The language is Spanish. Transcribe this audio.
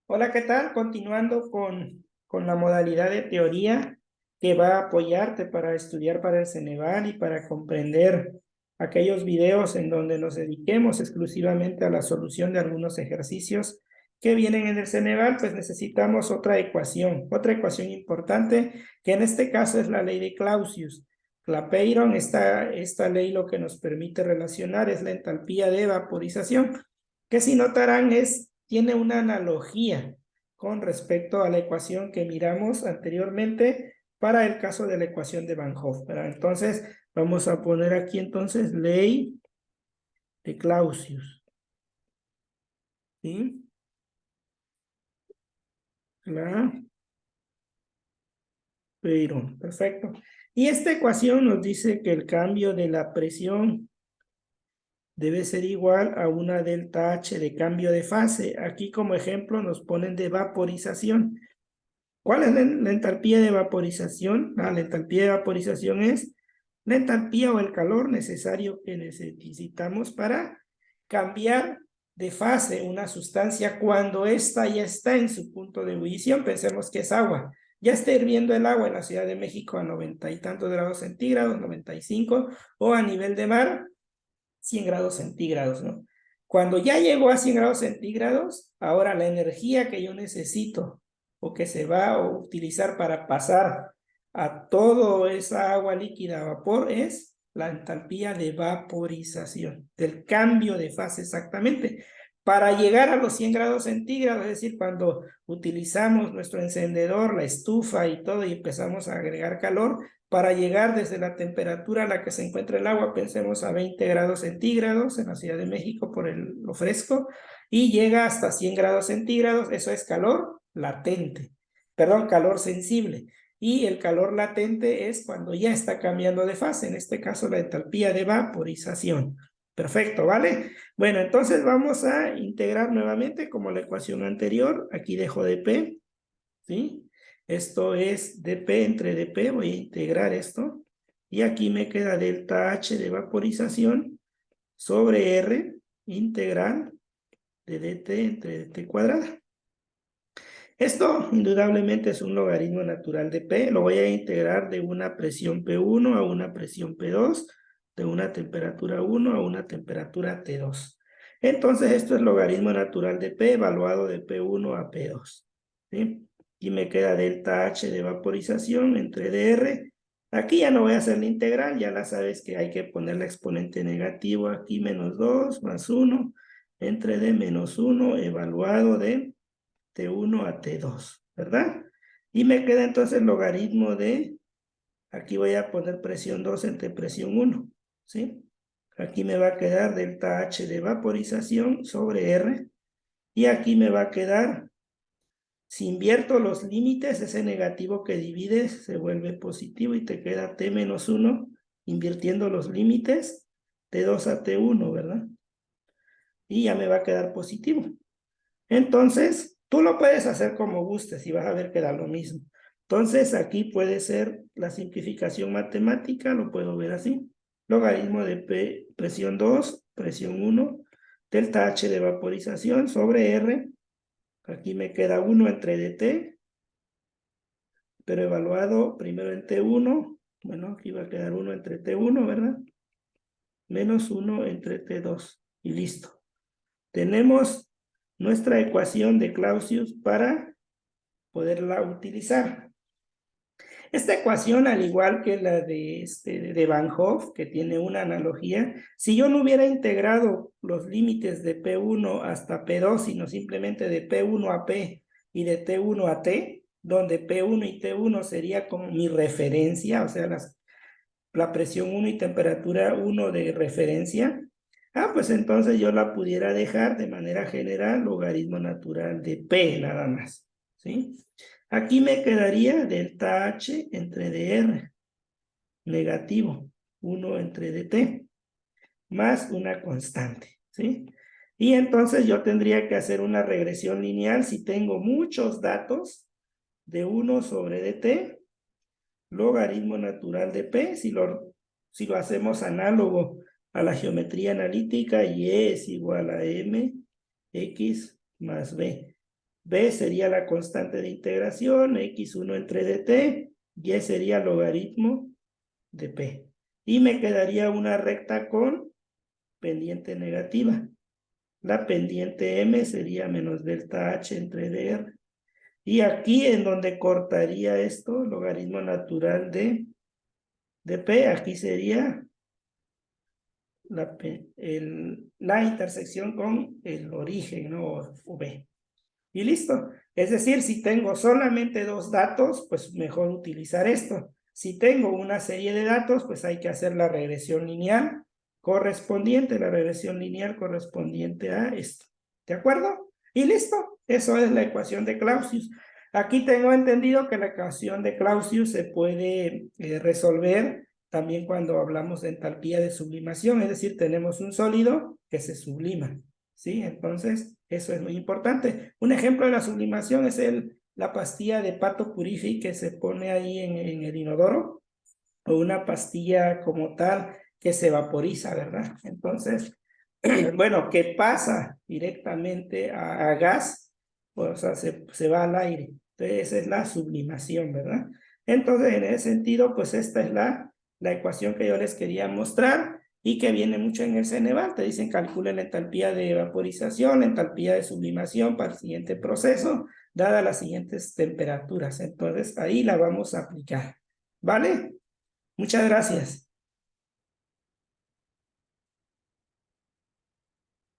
Hola, ¿qué tal? Continuando con la modalidad de teoría que va a apoyarte para estudiar para el Ceneval y para comprender aquellos videos en donde nos dediquemos exclusivamente a la solución de algunos ejercicios que vienen en el Ceneval, pues necesitamos otra ecuación importante, que en este caso es la ley de Clausius. Clapeyron, esta ley lo que nos permite relacionar es la entalpía de vaporización, que si notarán tiene una analogía con respecto a la ecuación que miramos anteriormente para el caso de la ecuación de Van Hoff. Entonces, vamos a poner aquí entonces ley de Clausius. ¿Sí? Clapeyron, perfecto. Y esta ecuación nos dice que el cambio de la presión debe ser igual a una delta H de cambio de fase. Aquí como ejemplo nos ponen de vaporización. ¿Cuál es la entalpía de vaporización? La entalpía de vaporización es la entalpía o el calor necesario que necesitamos para cambiar de fase una sustancia cuando ésta ya está en su punto de ebullición. Pensemos que es agua. Ya está hirviendo el agua en la Ciudad de México a 90 y tantos grados centígrados, 95, o a nivel de mar, 100 grados centígrados, ¿no? Cuando ya llegó a 100 grados centígrados, ahora la energía que yo necesito o que se va a utilizar para pasar a toda esa agua líquida a vapor es la entalpía de vaporización, del cambio de fase exactamente. Para llegar a los 100 grados centígrados, es decir, cuando utilizamos nuestro encendedor, la estufa y todo y empezamos a agregar calor, para llegar desde la temperatura a la que se encuentra el agua, pensemos a 20 grados centígrados en la Ciudad de México por lo fresco, y llega hasta 100 grados centígrados, eso es calor latente, perdón, calor sensible. Y el calor latente es cuando ya está cambiando de fase, en este caso la entalpía de vaporización. Perfecto, ¿vale? Bueno, entonces vamos a integrar nuevamente como la ecuación anterior. Aquí dejo dp, ¿sí? Esto es dp entre dp, voy a integrar esto. Y aquí me queda delta H de vaporización sobre R integral de dt entre dt cuadrada. Esto indudablemente es un logaritmo natural de P. Lo voy a integrar de una presión P1 a una presión P2, de una temperatura 1 a una temperatura T2. Entonces esto es logaritmo natural de P evaluado de P1 a P2. ¿Sí? Y me queda delta H de vaporización entre dr. Aquí ya no voy a hacer la integral, ya la sabes que hay que poner la exponente negativo aquí, menos 2 más 1 entre d menos 1 evaluado de T1 a T2, ¿verdad? Y me queda entonces el logaritmo de, aquí voy a poner presión 2 entre presión 1, ¿sí? Aquí me va a quedar delta H de vaporización sobre R, y aquí me va a quedar, si invierto los límites, ese negativo que divide se vuelve positivo y te queda T menos 1, invirtiendo los límites, T2 a T1, ¿verdad? Y ya me va a quedar positivo. Entonces, tú lo puedes hacer como gustes y vas a ver que da lo mismo. Entonces, aquí puede ser la simplificación matemática, lo puedo ver así. Logaritmo de P, presión 2, presión 1, delta H de vaporización sobre R. Aquí me queda 1 entre dt, pero evaluado primero en T1. Bueno, aquí va a quedar 1 entre T1, ¿verdad? Menos 1 entre T2. Y listo. Tenemos nuestra ecuación de Clausius para poderla utilizar. Esta ecuación, al igual que la de Van Hoff, que tiene una analogía, si yo no hubiera integrado los límites de P1 hasta P2, sino simplemente de P1 a P y de T1 a T, donde P1 y T1 sería como mi referencia, o sea, la presión 1 y temperatura 1 de referencia, pues entonces yo la pudiera dejar de manera general logaritmo natural de P nada más, ¿sí? Aquí me quedaría delta H entre dr, negativo, 1 entre dt, más una constante, ¿sí? Y entonces yo tendría que hacer una regresión lineal si tengo muchos datos de 1 sobre dt, logaritmo natural de P, si lo hacemos análogo a la geometría analítica, Y es igual a M, X más B. B sería la constante de integración, x1 entre dt, y sería logaritmo de P. Y me quedaría una recta con pendiente negativa. La pendiente M sería menos delta H entre dr. Y aquí en donde cortaría esto, logaritmo natural de P, aquí sería la intersección con el origen, ¿no? O B. Y listo. Es decir, si tengo solamente dos datos, pues mejor utilizar esto. Si tengo una serie de datos, pues hay que hacer la regresión lineal correspondiente, la regresión lineal correspondiente a esto. ¿De acuerdo? Y listo. Eso es la ecuación de Clausius. Aquí tengo entendido que la ecuación de Clausius se puede resolver también cuando hablamos de entalpía de sublimación, es decir, tenemos un sólido que se sublima. ¿Sí? Entonces, eso es muy importante. Un ejemplo de la sublimación es la pastilla de pato purifi que se pone ahí en el inodoro, o una pastilla como tal que se vaporiza, ¿verdad? Entonces, bueno, que pasa directamente a gas, pues, o sea, se va al aire. Entonces, esa es la sublimación, ¿verdad? Entonces, en ese sentido, pues esta es la ecuación que yo les quería mostrar y que viene mucho en el Ceneval. Te dicen calcula la entalpía de vaporización, la entalpía de sublimación para el siguiente proceso, dadas las siguientes temperaturas. Entonces, ahí la vamos a aplicar. ¿Vale? Muchas gracias.